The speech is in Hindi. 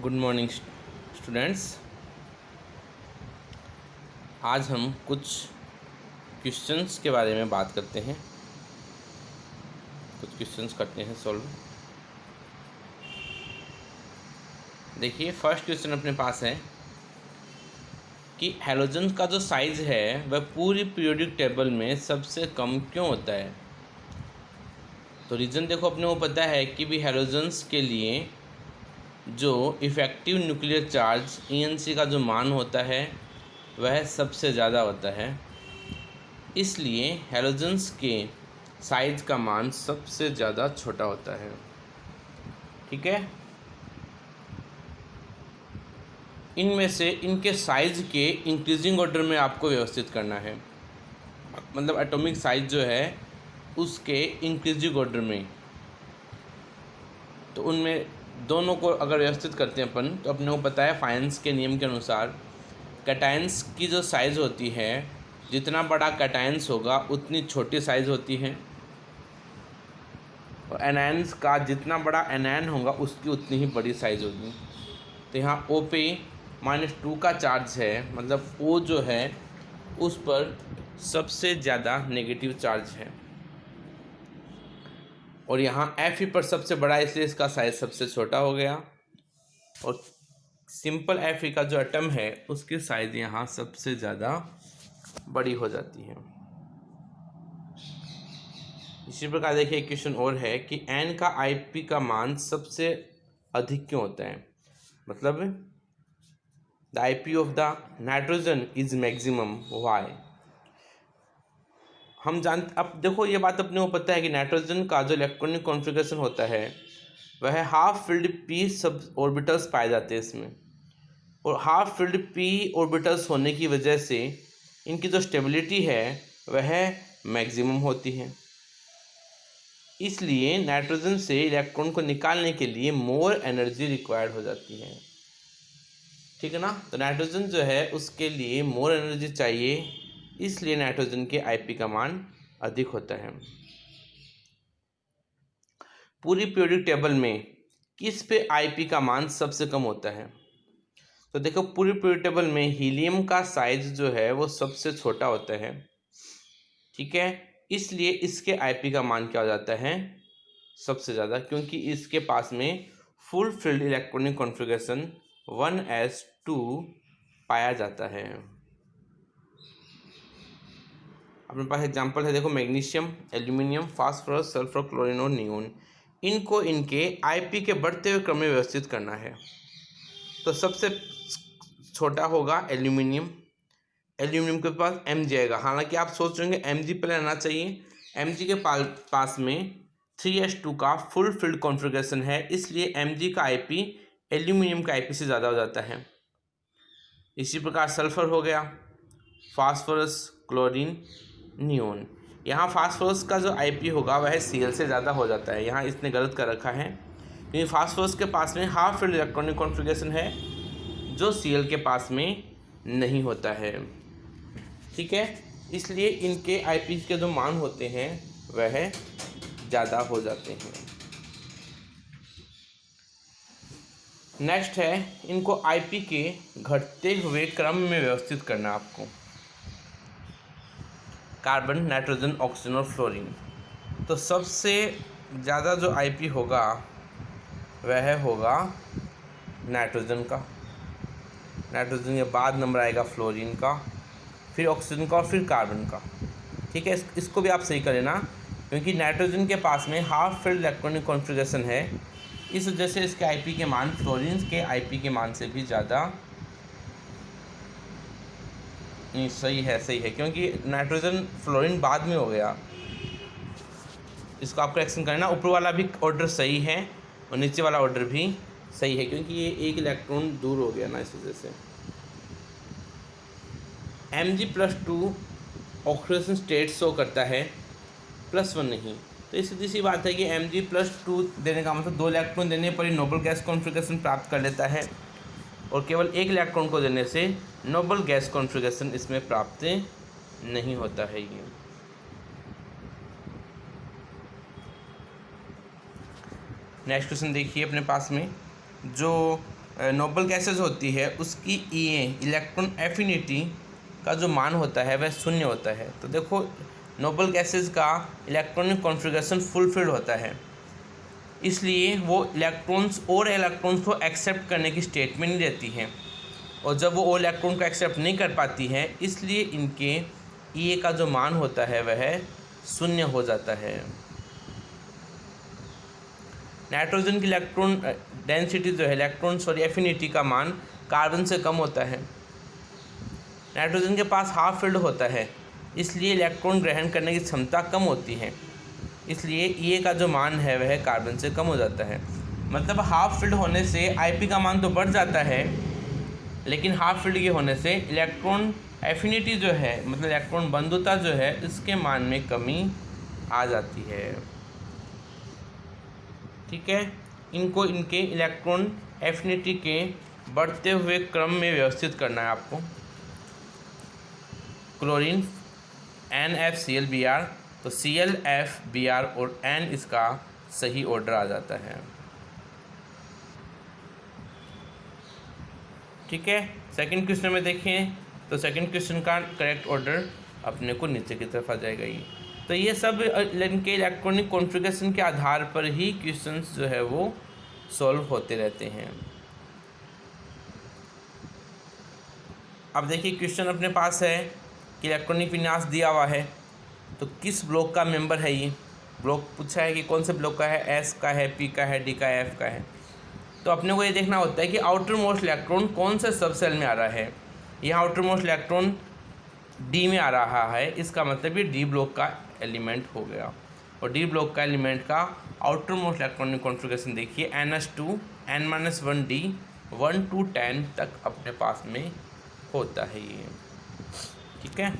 Good morning students. आज हम कुछ क्वेश्चंस के बारे में बात करते हैं। कुछ क्वेश्चंस करते हैं सॉल्व। देखिए, फर्स्ट क्वेश्चन अपने पास है कि हैलोजन का जो साइज है वह पूरी पीरियोडिक टेबल में सबसे कम क्यों होता है। तो रीज़न देखो, अपने को पता है कि भी हैलोजन्स के लिए जो इफ़ेक्टिव न्यूक्लियर चार्ज ENC का जो मान होता है वह सबसे ज़्यादा होता है। इसलिए हैलोजन्स के साइज का मान सबसे ज़्यादा छोटा होता है। ठीक है, इनमें से इनके साइज के इंक्रीजिंग ऑर्डर में आपको व्यवस्थित करना है, मतलब एटॉमिक साइज जो है उसके इंक्रीजिंग ऑर्डर में। तो उनमें दोनों को अगर व्यवस्थित करते हैं अपन, तो अपने को पता है फाइनेंस के नियम के अनुसार कैटायंस की जो साइज़ होती है, जितना बड़ा कैटायंस होगा उतनी छोटी साइज़ होती है, और एनायंस का जितना एनायन एनायन होगा उसकी उतनी ही बड़ी साइज़ होगी। तो यहाँ O पे -2 का चार्ज है, मतलब O जो है उस पर सबसे ज़्यादा नेगेटिव चार्ज है, और यहाँ Fe पर सबसे बड़ा, इसलिए इसका साइज सबसे छोटा हो गया। और सिंपल Fe का जो एटम है उसकी साइज़ यहाँ सबसे ज़्यादा बड़ी हो जाती है। इसी प्रकार देखिए, एक क्वेश्चन और है कि N का IP का मान सबसे अधिक क्यों होता है। मतलब the IP of the nitrogen is maximum, why. अब देखो, ये बात अपने को पता है कि नाइट्रोजन का जो इलेक्ट्रॉनिक कॉन्फ़िगरेशन होता है वह half filled p sub orbitals पाए जाते हैं इसमें, और हाफ फिल्ड p ऑर्बिटल्स होने की वजह से इनकी जो स्टेबिलिटी है वह मैक्सिमम होती है। इसलिए नाइट्रोजन से इलेक्ट्रॉन को निकालने के लिए मोर एनर्जी रिक्वायर्ड हो जाती है। ठीक है ना। तो नाइट्रोजन जो है उसके लिए मोर एनर्जी चाहिए, इसलिए नाइट्रोजन के IP का मान अधिक होता है। पूरी पीरियोडिक टेबल में किस पे IP का मान सबसे कम होता है। तो देखो, पूरी पीरियोडिक टेबल में हीलियम का साइज जो है वो सबसे छोटा होता है। ठीक है, इसलिए इसके IP का मान क्या हो जाता है, सबसे ज़्यादा, क्योंकि इसके पास में full field electronic configuration 1s2 पाया जाता है। अपने पास एग्जांपल है, देखो, magnesium, aluminium, phosphorus, sulphur, chlorine और नियोन। इनको इनके IP के बढ़ते हुए क्रम में व्यवस्थित करना है। तो सबसे छोटा होगा एल्यूमिनियम। एल्यूमिनियम के पास Mg आएगा। हालांकि आप सोच रहे होंगे Mg पहले आना चाहिए। Mg के पास में 3s2 का फुल फील्ड कॉन्फ़िगरेशन है, इसलिए Mg का IP एल्यूमिनियम का IP से ज़्यादा हो जाता है। इसी प्रकार सल्फर हो गया, फास्फोरस, क्लोरीन, नियोन। यहाँ फास्फोरस का जो IP होगा वह Cl से ज़्यादा हो जाता है। यहाँ इसने गलत कर रखा है, क्योंकि फास्फोरस के पास में हाफ फील्ड इलेक्ट्रॉनिक कॉन्फ़िगरेशन है जो Cl के पास में नहीं होता है। ठीक है, इसलिए इनके IP के जो मान होते हैं वह ज़्यादा हो जाते हैं। नेक्स्ट है, इनको IP के घटते हुए क्रम में व्यवस्थित करना आपको। कार्बन, नाइट्रोजन, ऑक्सीजन और फ्लोरीन। तो सबसे ज़्यादा जो IP होगा वह होगा नाइट्रोजन का। नाइट्रोजन के बाद नंबर आएगा फ्लोरीन का, फिर ऑक्सीजन का और फिर कार्बन का। ठीक है, इसको भी आप सही करें ना, क्योंकि नाइट्रोजन के पास में हाफ फील्ड इलेक्ट्रॉनिक कॉन्फ़िगरेशन है, इस वजह से इसके IP के मान फ्लोरीन के IP के मान से भी ज़्यादा। नहीं, सही है, क्योंकि नाइट्रोजन फ्लोरीन बाद में हो गया। इसको आपको एक्शन करना, ऊपर वाला भी ऑर्डर सही है और नीचे वाला ऑर्डर भी सही है, क्योंकि ये एक इलेक्ट्रॉन दूर हो गया ना, इस वजह से। Mg+2 ऑक्सीडेशन स्टेट शो करता है, +1 नहीं। तो ये सीधी सी बात है कि Mg+2 देने का मतलब 2 इलेक्ट्रॉन देने पर ही नोबल गैस कॉन्फ़िगरेशन प्राप्त कर लेता है, और केवल 1 इलेक्ट्रॉन को देने से नोबल गैस कॉन्फ़िगरेशन इसमें प्राप्त नहीं होता है। ये नेक्स्ट क्वेश्चन देखिए अपने पास में, जो नोबल गैसेज होती है उसकी इलेक्ट्रॉन एफिनिटी का जो मान होता है वह शून्य होता है। तो देखो नोबल गैसेज का इलेक्ट्रॉनिक कॉन्फ़िगरेशन फुलफिल्ड होता है, इसलिए वो इलेक्ट्रॉन्स को एक्सेप्ट करने की स्टेट में नहीं रहती हैं, और जब वो इलेक्ट्रॉन को एक्सेप्ट नहीं कर पाती है इसलिए इनके का जो मान होता है वह शून्य हो जाता है। नाइट्रोजन की इलेक्ट्रॉन डेंसिटी जो है एफिनिटी का मान कार्बन से कम होता है। नाइट्रोजन के पास हाफ फील्ड होता है, इसलिए इलेक्ट्रॉन ग्रहण करने की क्षमता कम होती है, इसलिए का जो मान है वह कार्बन से कम हो जाता है। मतलब हाफ फील्ड होने से Ip का मान तो बढ़ जाता है, लेकिन हाफ फील्ड के होने से इलेक्ट्रॉन एफिनिटी जो है मतलब इलेक्ट्रॉन बंधुता जो है इसके मान में कमी आ जाती है। ठीक है, इनको इनके इलेक्ट्रॉन एफिनिटी के बढ़ते हुए क्रम में व्यवस्थित करना है आपको। क्लोरीन NaFClBr, तो ClFbr और N इसका सही ऑर्डर आ जाता है। ठीक है, सेकंड क्वेश्चन में देखें तो सेकंड क्वेश्चन का करेक्ट ऑर्डर अपने को नीचे की तरफ आ जाएगा। ये तो ये सब इनके इलेक्ट्रॉनिक कॉन्फ़िगरेशन के आधार पर ही क्वेश्चंस जो है वो सॉल्व होते रहते हैं। अब देखिए क्वेश्चन अपने पास है कि इलेक्ट्रॉनिक विन्यास दिया हुआ है, तो किस ब्लॉक का मेंबर है ये ब्लॉक पूछा है कि कौन से ब्लॉक का है, S का है, P का है, D का है, F का है। तो अपने को ये देखना होता है कि आउटर मोस्ट इलेक्ट्रॉन कौन से सब सेल में आ रहा है। यहाँ आउटर मोस्ट इलेक्ट्रॉन D में आ रहा है, इसका मतलब ये D ब्लॉक का एलिमेंट हो गया, और D ब्लॉक का एलिमेंट का आउटर मोस्ट इलेक्ट्रॉनिक कॉन्फ़िगरेशन देखिए NH2 N-1D 1 to 10 तक अपने पास में होता है ये। ठीक है।